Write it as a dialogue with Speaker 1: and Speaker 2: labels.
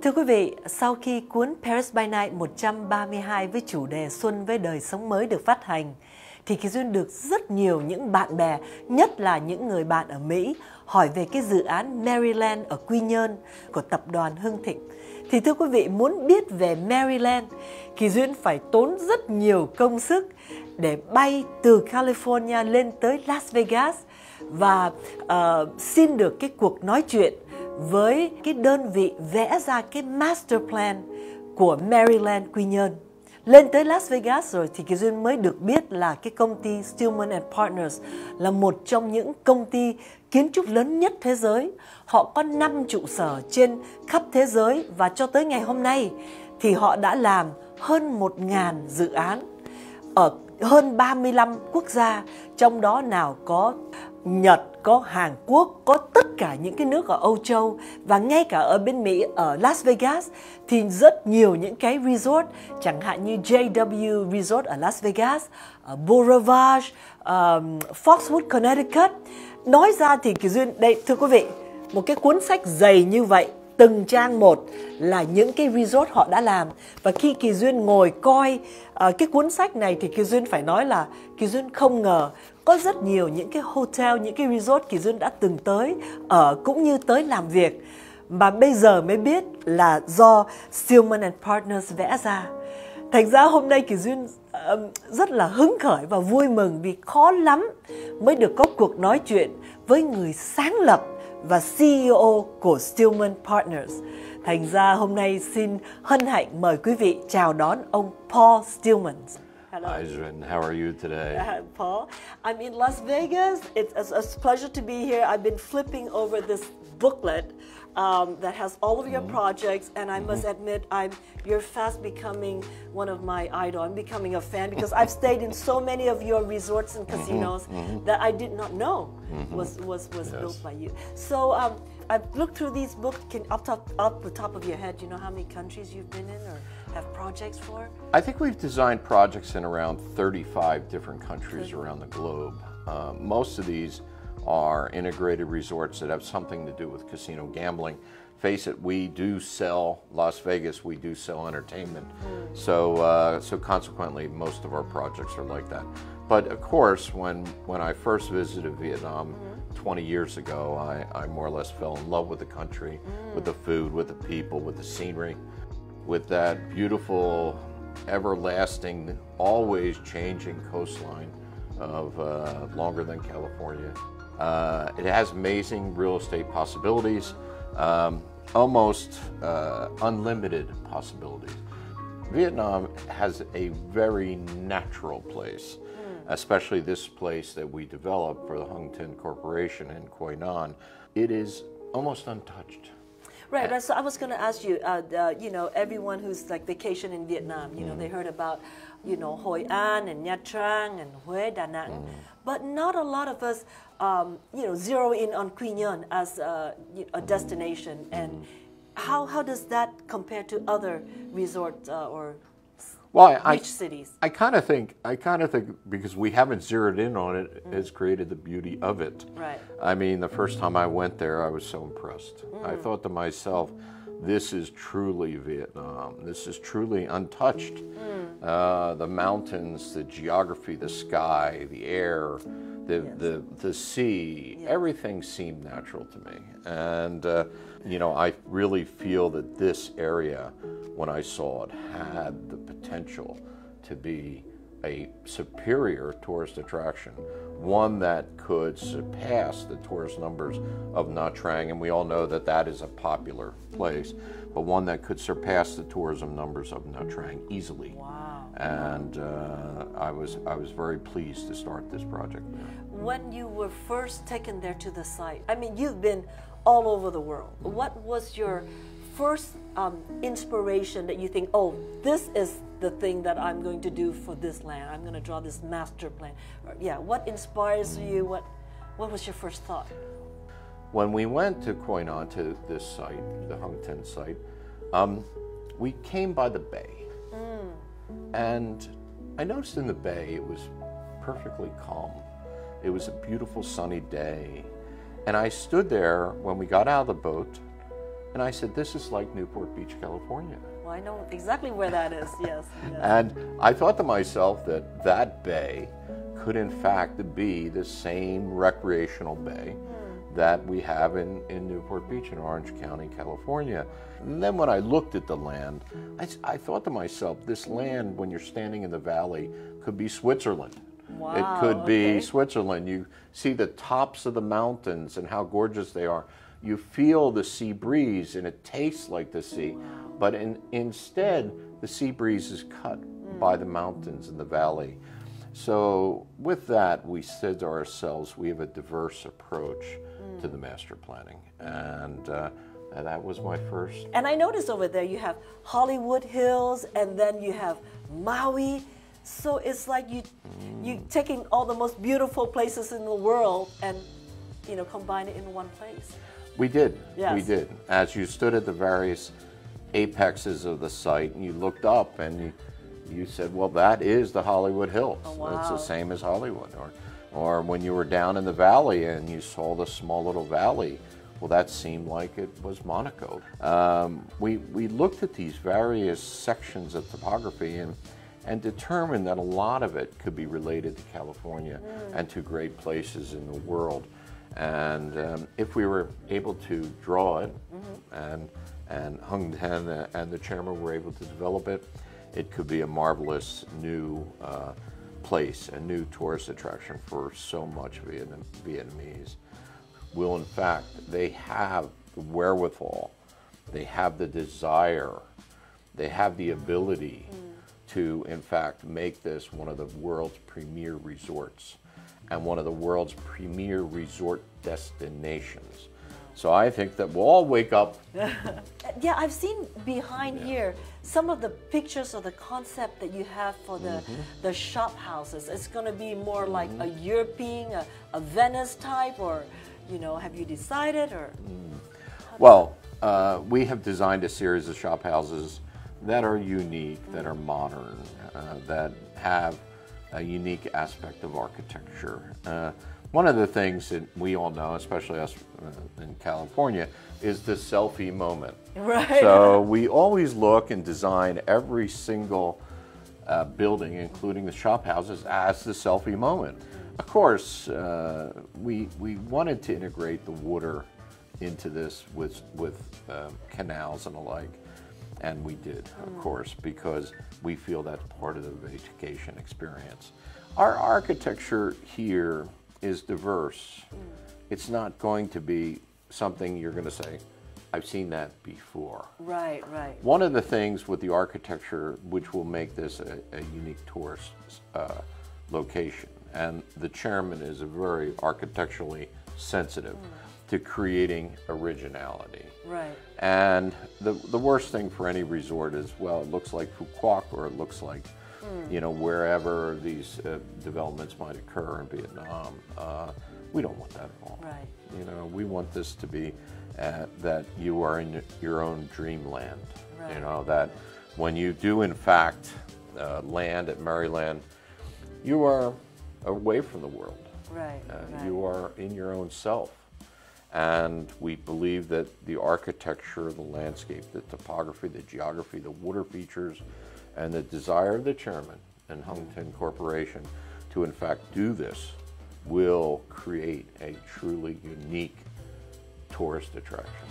Speaker 1: Thưa quý vị, sau khi cuốn Paris by Night 132 với chủ đề Xuân với đời sống mới được phát hành, thì Kỳ Duyên được rất nhiều những bạn bè, nhất là những người bạn ở Mỹ, hỏi về cái dự án MerryLand ở Quy Nhơn của tập đoàn Hưng Thịnh. Thì thưa quý vị, muốn biết về MerryLand, Kỳ Duyên phải tốn rất nhiều công sức để bay từ California lên tới Las Vegas và xin được cái cuộc nói chuyện với cái đơn vị vẽ ra cái master plan của MerryLand Quy Nhơn. Lên tới Las Vegas rồi thì Kỳ Duyên mới được biết là cái công ty Steelman Partners là một trong những công ty kiến trúc lớn nhất thế giới. Họ có 5 trụ sở trên khắp thế giới và cho tới ngày hôm nay thì họ đã làm hơn 1.000 dự án ở hơn 35 quốc gia, trong đó nào có Nhật, có Hàn Quốc, có tất cả những cái nước ở Âu Châu và ngay cả ở bên Mỹ, ở Las Vegas thì rất nhiều những cái resort, chẳng hạn như JW Resort ở Las Vegas, Beau Rivage, Foxwood, Connecticut. Nói ra thì Kỳ Duyên, đây thưa quý vị, một cái cuốn sách dày như vậy, từng trang một là những cái resort họ đã làm. Và khi Kỳ Duyên ngồi coi cái cuốn sách này thì Kỳ Duyên phải nói là Kỳ Duyên không ngờ có rất nhiều những cái hotel, những cái resort Kỳ Duyên đã từng tới ở cũng như tới làm việc. Mà bây giờ mới biết là do Steelman Partners vẽ ra. Thành ra hôm nay Kỳ Duyên rất là hứng khởi và vui mừng vì khó lắm mới được có cuộc nói chuyện với người sáng lập và CEO của Steelman Partners. Thành ra hôm nay xin hân hạnh mời quý vị chào đón ông Paul Steelman.
Speaker 2: Hello. Hi, Duyên. How are you today?
Speaker 1: Paul, I'm in Las Vegas. It's a pleasure to be here. I've been flipping over this booklet that has all of your projects, and I must admit, you're fast becoming one of my idols. I'm becoming a fan because I've stayed in so many of your resorts and casinos that I did not know was built by you. So I've looked through these books. Up the top of your head, do you know how many countries you've been in or have projects for?
Speaker 2: I think we've designed projects in around 35 different countries around the globe. Most of these are integrated resorts that have something to do with casino gambling. Face it, we do sell Las Vegas, we do sell entertainment. So consequently, most of our projects are like that. But of course, when I first visited Vietnam 20 years ago, I more or less fell in love with the country, with the food, with the people, with the scenery, with that beautiful, everlasting, always changing coastline of longer than California. It has amazing real estate possibilities, almost unlimited possibilities. Vietnam has a very natural place, especially this place that we developed for the Hung Tin Corporation in Quay Nan. It is almost untouched.
Speaker 1: Right. So I was going to ask you, you know, everyone who's like vacation in Vietnam, you know, they heard about, you know, Hội An and Nha Trang and Huế, Da Nang, but not a lot of us, you know, zero in on Quy Nhơn as a destination. And how does that compare to other resorts or beach cities?
Speaker 2: I kind of think because we haven't zeroed in on it has created the beauty of it.
Speaker 1: Right.
Speaker 2: I mean, the first time I went there, I was so impressed. I thought to myself, this is truly Vietnam. This is truly untouched. The mountains, the geography, the sky, the air, the sea, everything seemed natural to me. And you know, I really feel that this area, when I saw it, had the potential to be a superior tourist attraction, one that could surpass the tourist numbers of Nha Trang, and we all know that that is a popular place, but one that could surpass the tourism numbers of Nha Trang easily.
Speaker 1: Wow.
Speaker 2: And I was very pleased to start this project there.
Speaker 1: When you were first taken there to the site, I mean, you've been all over the world. What was your first inspiration that you think, oh, this is the thing that I'm going to do for this land? I'm going to draw this master plan. Yeah, what inspires you? What was your first thought?
Speaker 2: When we went to Quay Nan, to this site, the Hung Tin site, we came by the bay. And I noticed in the bay it was perfectly calm. It was a beautiful sunny day. And I stood there when we got out of the boat And I said, this is like Newport Beach, California.
Speaker 1: Well, I know exactly where that is, yes.
Speaker 2: And I thought to myself that that bay could in fact be the same recreational bay that we have in Newport Beach in Orange County, California. And then when I looked at the land, I thought to myself, this land, when you're standing in the valley, could be Switzerland.
Speaker 1: Wow,
Speaker 2: it could be
Speaker 1: okay.
Speaker 2: Switzerland. You see the tops of the mountains and how gorgeous they are. You feel the sea breeze and it tastes like the sea.
Speaker 1: Wow.
Speaker 2: But instead, the sea breeze is cut by the mountains in the valley. So with that, we said to ourselves, we have a diverse approach to the master planning. And that was my first.
Speaker 1: And I noticed over there you have Hollywood Hills and then you have Maui. So it's like you taking all the most beautiful places in the world and, you know, combine it in one place.
Speaker 2: We did.
Speaker 1: Yes.
Speaker 2: We did. As you stood at the various apexes of the site and you looked up and you said, well, that is the Hollywood Hills.
Speaker 1: Oh, wow.
Speaker 2: It's the same as Hollywood. Or when you were down in the valley and you saw the small little valley, well, that seemed like it was Monaco. We looked at these various sections of topography and determined that a lot of it could be related to California and to great places in the world. And if we were able to draw it, and Hung Ten and the chairman were able to develop it, it could be a marvelous new place, a new tourist attraction for so much Vietnamese. Will, in fact, they have the wherewithal, they have the desire, they have the ability to, in fact, make this one of the world's premier resorts and one of the world's premier resort destinations. So I think that we'll all wake up.
Speaker 1: Yeah, I've seen behind here some of the pictures of the concept that you have for the shop houses. It's going to be more like a European, a Venice type, or, you know, have you decided? Or
Speaker 2: Well, we have designed a series of shop houses that are unique, that are modern, that have a unique aspect of architecture. One of the things that we all know, especially us in California, is the selfie moment.
Speaker 1: Right.
Speaker 2: So we always look and design every single building, including the shop houses, as the selfie moment. Of course, we wanted to integrate the water into this with canals and the like. And we did, of course, because we feel that's part of the vacation experience. Our architecture here is diverse. It's not going to be something you're going to say, I've seen that before.
Speaker 1: Right, right.
Speaker 2: One of the things with the architecture which will make this a unique tourist location, and the chairman is very architecturally sensitive to creating originality.
Speaker 1: Right.
Speaker 2: And the worst thing for any resort is, well, it looks like Phu Quoc, or it looks like, you know, wherever these developments might occur in Vietnam. We don't want that at all.
Speaker 1: Right.
Speaker 2: You know, we want this to be that you are in your own dreamland.
Speaker 1: Right.
Speaker 2: You know, that when you do in fact land at MerryLand, you are away from the world.
Speaker 1: Right, right.
Speaker 2: You are in your own self. And we believe that the architecture, the landscape, the topography, the geography, the water features, and the desire of the chairman and Hung Ten Corporation to in fact do this will create a truly unique tourist attraction.